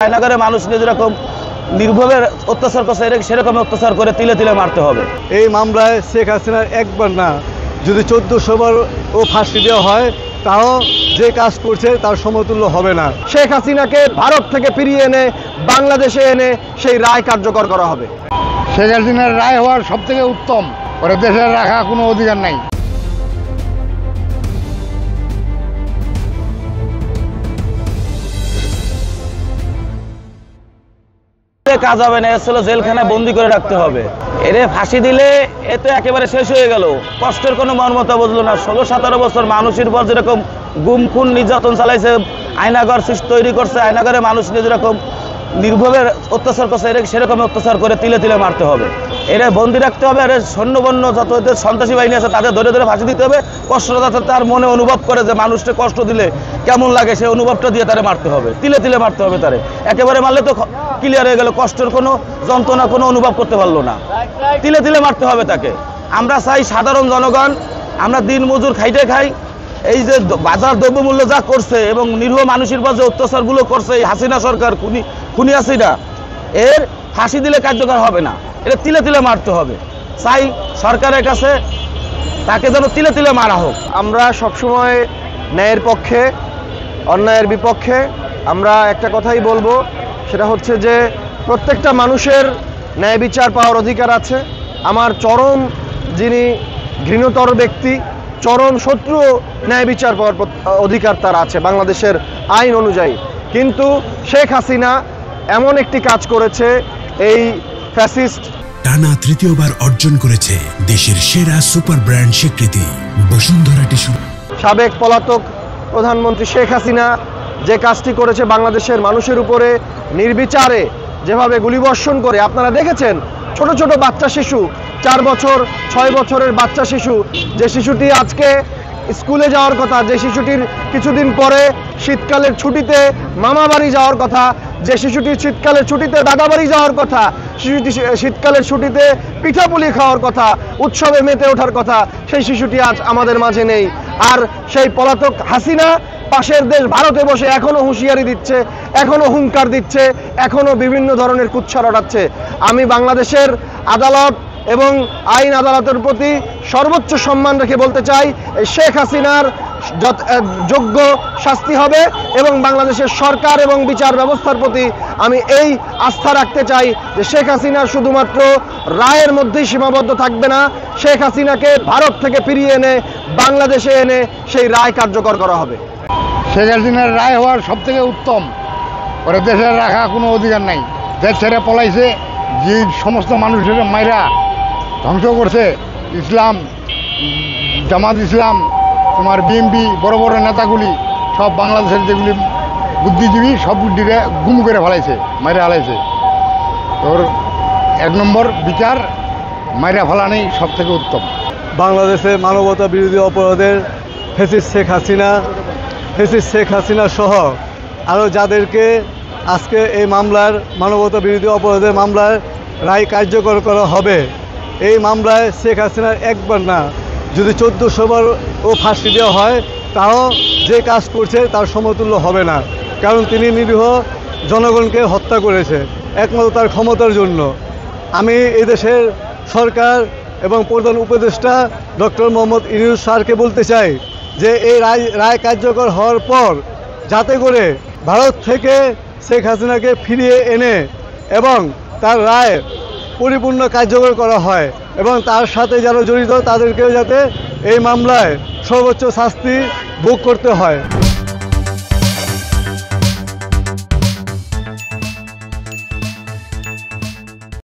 আয়নাগরে মানুষ যেরকম নির্ভয়ে অত্যাচার করছে সেরকম অত্যাচার করে তিলে তিলে মারতে হবে। এই মামলায় শেখ হাসিনার একবার না যদি 1400 বার ও ফাঁসি দেওয়া হয় তাও যে কাজ করছে তার সমতুল্য হবে না। শেখ হাসিনাকে ভারত থেকে ফিরিয়ে এনে বাংলাদেশে এনে সেই রায় কার্যকর করা হবে। শেখ হাসিনার রায় হওয়ার সবথেকে উত্তম, ওরা দেশে রাখা কোনো অধিকার নাই। কাজ হবে না, আসলে জেলখানায় বন্দি করে রাখতে হবে। এরে ফাঁসি দিলে এ তো একেবারে শেষ হয়ে গেল। কষ্টের কোনো মর্মতা বুঝলো না। 16-17 বছর মানুষের উপর যেরকম গুম খুন নির্যাতন চালাইছে, আয়নাগর তৈরি করছে, আয়নাগরে মানুষ যেরকম নির্ভয়ে অত্যাচার করছে সেরকম অত্যাচার করে তিলে তিলে মারতে হবে। এরা বন্দি রাখতে হবে। আর সৈন্যবন্য যত সন্ত্রাসী বাহিনী আছে তাদের ধরে ধরে ফাঁসি দিতে হবে। কষ্টটা তার মনে অনুভব করে যে মানুষকে কষ্ট দিলে কেমন লাগে, সেই অনুভবটা দিয়ে তারে মারতে হবে, তিলে তিলে মারতে হবে। তারে একেবারে মারলে তো ক্লিয়ার হয়ে গেল, কষ্টের কোনো যন্ত্রণা কোনো অনুভব করতে পারলো না। তিলে তিলে মারতে হবে তাকে। আমরা চাই সাধারণ জনগণ, আমরা দিন মজুর খাইতে খাই, এই যে বাজার দ্রব্যমূল্য যা করছে এবং নিরীহ মানুষের পর যে অত্যাচারগুলো করছে এই হাসিনা সরকার, খুনি হাসিনা, এর ফাঁসি দিলে কার্যকর হবে না, এটা তিলে তিলে মারতে হবে। চাই সরকারের কাছে তাকে যেন তিলে তিলে মারা হোক। আমরা সবসময় ন্যায়ের পক্ষে, অন্যায়ের বিপক্ষে। আমরা একটা কথাই বলবো, সেটা হচ্ছে যে প্রত্যেকটা মানুষের ন্যায় বিচার পাওয়ার অধিকার আছে। আমার চরম যিনি ঘৃণতর ব্যক্তি, চরম শত্রু, ন্যায় বিচার পাওয়ার অধিকার তার আছে বাংলাদেশের আইন অনুযায়ী। কিন্তু শেখ হাসিনা এমন একটি কাজ করেছে, এই ফ্যাসিস্ট টানা তৃতীয়বার অর্জন করেছে দেশের সেরা সুপার ব্র্যান্ড স্বীকৃতি বসুন্ধরা টিস্যু। সাবেক পলাতক প্রধানমন্ত্রী শেখ হাসিনা যে কাজটি করেছে বাংলাদেশের মানুষের উপরে নির্বিচারে যেভাবে গুলিবর্ষণ করে, আপনারা দেখেছেন ছোট ছোট বাচ্চা শিশু, 4 বছর 6 বছরের বাচ্চা শিশু, যে শিশুটি আজকে স্কুলে যাওয়ার কথা, যে শিশুটির কিছুদিন পরে শীতকালের ছুটিতে মামা বাড়ি যাওয়ার কথা, যে শিশুটি শীতকালের ছুটিতে দাদা বাড়ি যাওয়ার কথা, শিশুটি শীতকালের ছুটিতে পিঠাপুলি খাওয়ার কথা, উৎসবে মেতে ওঠার কথা, সেই শিশুটি আজ আমাদের মাঝে নেই। আর সেই পলাতক হাসিনা পাশের দেশ ভারতে বসে এখনো হুঁশিয়ারি দিচ্ছে, এখনো হুঙ্কার দিচ্ছে, এখনো বিভিন্ন ধরনের কুৎসা রটাচ্ছে। আমি বাংলাদেশের আদালত এবং আইন আদালতের প্রতি সর্বোচ্চ সম্মান রেখে বলতে চাই, এই শেখ হাসিনার যোগ্য শাস্তি হবে এবং বাংলাদেশের সরকার এবং বিচার ব্যবস্থার প্রতি আমি এই আস্থা রাখতে চাই যে শেখ হাসিনা শুধুমাত্র রায়ের মধ্যেই সীমাবদ্ধ থাকবে না, শেখ হাসিনাকে ভারত থেকে ফিরিয়ে এনে বাংলাদেশে এনে সেই রায় কার্যকর করা হবে। শেখ হাসিনার রায় হওয়ার সবথেকে উত্তম, ওরা দেশে রাখা কোনো অধিকার নাই। দেশ ছেড়ে পলাইছে, যে সমস্ত মানুষের মাইরা ধ্বংস করছে, ইসলাম, জামাত ইসলাম, তোমার বিএনপি, বড় বড় নেতাগুলি সব বাংলাদেশের যেগুলি বুদ্ধিজীবী সব বুদ্ধিরে গুম করে ফেলাইছে, মাইরা ফেলাইছে। তোর 1 নম্বর বিচার মাইরা ফেলানোই সব থেকে উত্তম। বাংলাদেশে মানবতা বিরোধী অপরাধের ফ্যাসিস্ট শেখ হাসিনা সহ আরও যাদেরকে আজকে এই মামলার মানবতা বিরোধী অপরাধের মামলার রায় কার্যকর করা হবে, এই মামলায় শেখ হাসিনার একবার না যদি 1400 বার ও ফাঁসি দেওয়া হয় তাও যে কাজ করছে তার সমতুল্য হবে না। কারণ তিনি নিরীহ জনগণকে হত্যা করেছে একমাত্র তার ক্ষমতার জন্য। আমি এদেশের সরকার এবং প্রধান উপদেষ্টা ডক্টর মোহাম্মদ ইউনূস স্যারকে বলতে চাই যে এই রায় কার্যকর হওয়ার পর যাতে করে ভারত থেকে শেখ হাসিনাকে ফিরিয়ে এনে এবং তার রায় পরিপূর্ণ কার্যকর করা হয় এবং তার সাথে যারা জড়িত তাদেরকেও যাতে এই মামলায় সর্বোচ্চ শাস্তি ভোগ করতে হয়।